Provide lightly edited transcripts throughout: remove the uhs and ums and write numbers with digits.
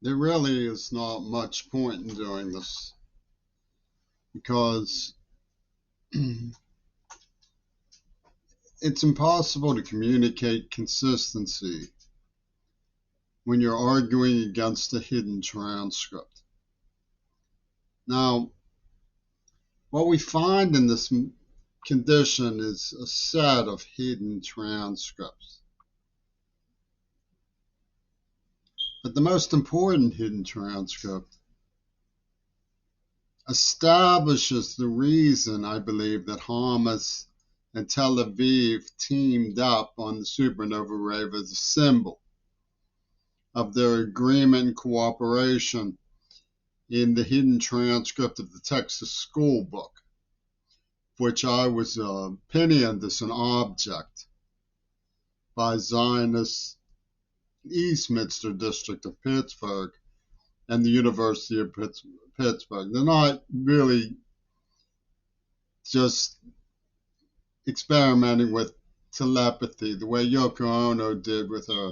There really is not much point in doing this because it's impossible to communicate consistency when you're arguing against a hidden transcript. Now, what we find in this condition is a set of hidden transcripts. But the most important hidden transcript establishes the reason, I believe, that Hamas and Tel Aviv teamed up on the supernova wave as a symbol of their agreement and cooperation in the hidden transcript of the Texas school book, which I was opinioned as an object by Zionists Eastminster District of Pittsburgh and the University of Pittsburgh. They're not really just experimenting with telepathy the way Yoko Ono did with her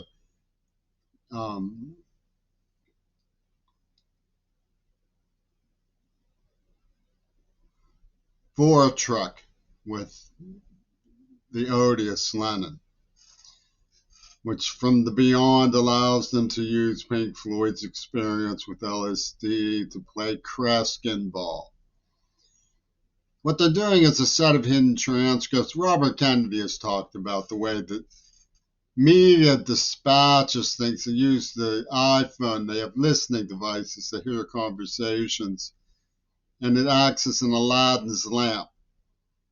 Vortrek with the odious Lennon, which from the beyond allows them to use Pink Floyd's experience with LSD to play Kreskin ball. What they're doing is a set of hidden transcripts. Robert Kennedy has talked about the way that media dispatches things. They use the iPhone. They have listening devices. They hear conversations. And it acts as an Aladdin's lamp.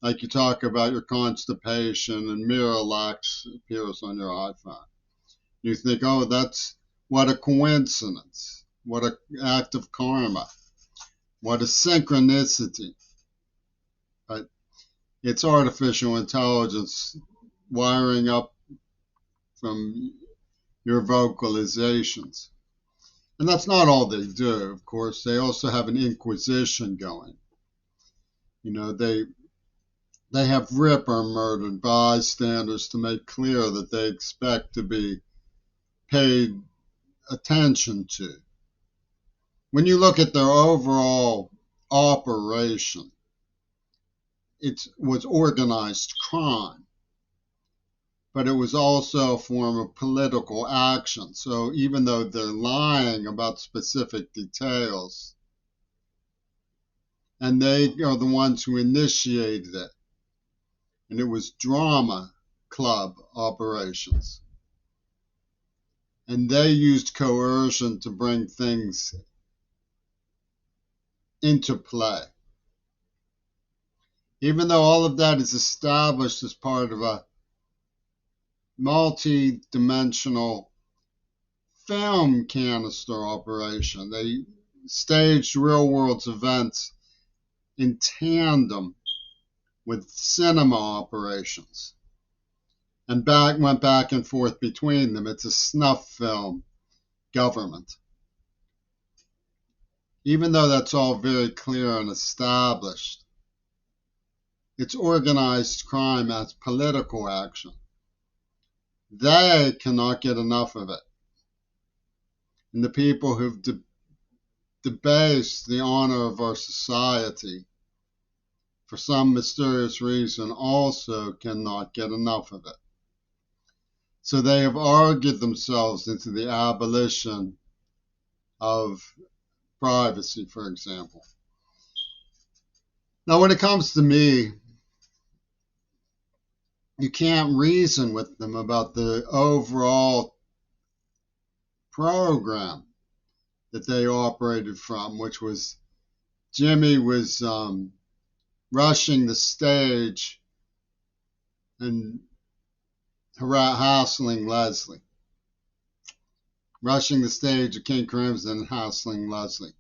Like you talk about your constipation and Miralax appears on your iPhone. You think, oh, that's what a coincidence. What an act of karma. What a synchronicity. But it's artificial intelligence wiring up from your vocalizations. And that's not all they do, of course. They also have an inquisition going. You know, they have Ripper murdered bystanders to make clear that they expect to be paid attention to. When you look at their overall operation, it was organized crime, but it was also a form of political action. So even though they're lying about specific details, and they are the ones who initiated it, and it was drama club operations. And they used coercion to bring things into play. Even though all of that is established as part of a multi-dimensional film canister operation, they staged real-world events in tandem with cinema operations and went back and forth between them. It's a snuff film government. Even though that's all very clear and established, it's organized crime as political action. They cannot get enough of it. And the people who've debased the honor of our society for some mysterious reason also cannot get enough of it. So they have argued themselves into the abolition of privacy, for example. Now, when it comes to me, you can't reason with them about the overall program that they operated from, which was Jimmy was rushing the stage and hassling Leslie. Rushing the stage of King Crimson and hassling Leslie,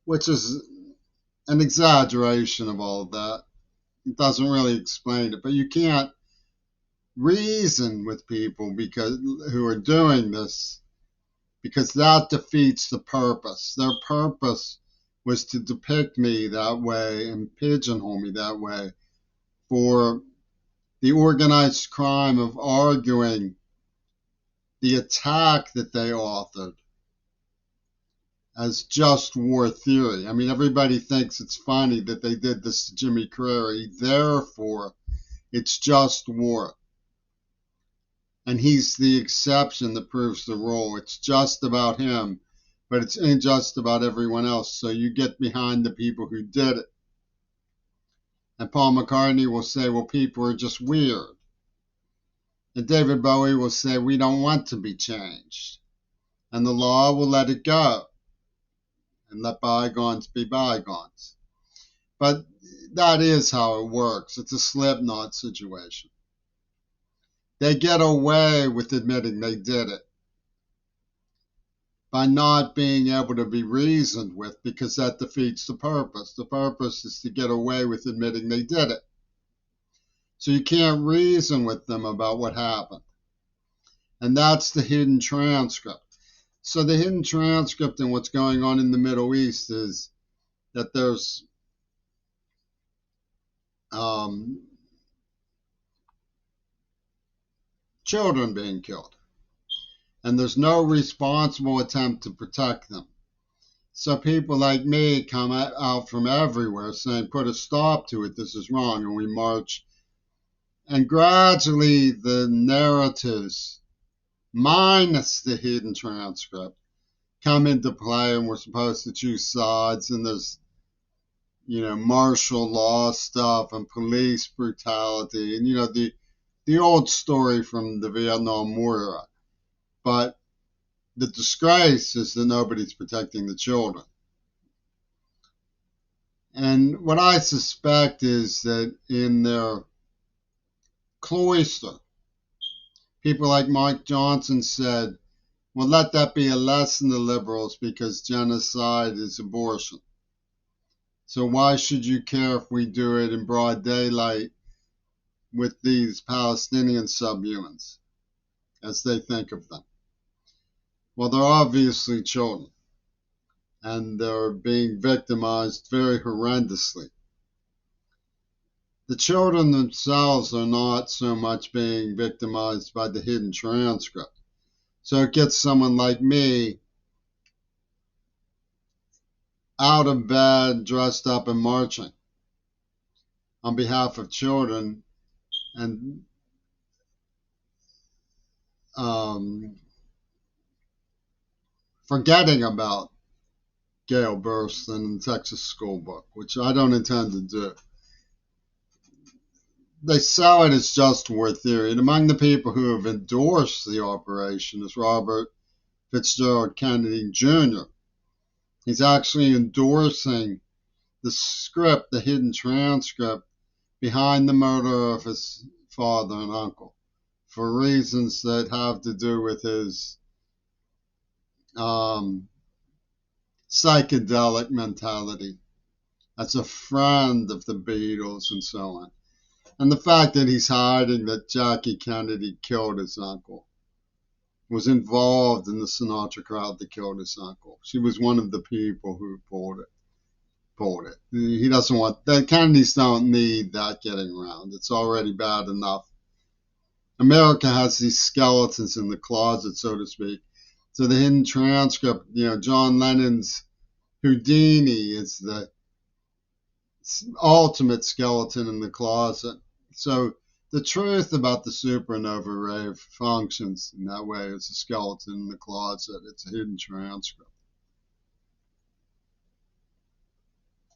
which is an exaggeration of all of that. It doesn't really explain it, but you can't reason with people who are doing this, because that defeats the purpose. Their purpose was to depict me that way and pigeonhole me that way for the organized crime of arguing the attack that they authored as just war theory. I mean, everybody thinks it's funny that they did this to Jimmy Carrere. Therefore, it's just war. And he's the exception that proves the rule. It's just about him, but it's unjust about everyone else. So you get behind the people who did it. And Paul McCartney will say, well, people are just weird. And David Bowie will say, we don't want to be changed. And the law will let it go and let bygones be bygones. But that is how it works. It's a Slipknot situation. They get away with admitting they did it by not being able to be reasoned with, because that defeats the purpose. The purpose is to get away with admitting they did it. So you can't reason with them about what happened. And that's the hidden transcript. So the hidden transcript in what's going on in the Middle East is that there's children being killed. And there's no responsible attempt to protect them. So people like me come out from everywhere saying, put a stop to it, this is wrong, and we march. And gradually the narratives, minus the hidden transcript, come into play, and we're supposed to choose sides, and there's, martial law stuff and police brutality, and, the old story from the Vietnam War era. But the disgrace is that nobody's protecting the children. And what I suspect is that in their cloister, people like Mike Johnson said, well, let that be a lesson to liberals because genocide is abortion. So why should you care if we do it in broad daylight with these Palestinian subhumans, as they think of them? Well, they're obviously children, and they're being victimized very horrendously. The children themselves are not so much being victimized by the hidden transcript. So it gets someone like me out of bed, dressed up and marching on behalf of children, and forgetting about Gail Burston and Texas School Book, which I don't intend to do. They sell it as just war theory, and among the people who have endorsed the operation is Robert Fitzgerald Kennedy Jr. He's actually endorsing the script, the hidden transcript, behind the murder of his father and uncle, for reasons that have to do with his psychedelic mentality as a friend of the Beatles and so on. And the fact that he's hiding that Jackie Kennedy killed his uncle, was involved in the Sinatra crowd that killed his uncle. She was one of the people who pulled it. He doesn't want that. Kennedys don't need that getting around. It's already bad enough. America has these skeletons in the closet, so to speak. So the hidden transcript, John Lennon's Houdini is the ultimate skeleton in the closet. So the truth about the supernova ray functions in that way. It's a skeleton in the closet. It's a hidden transcript.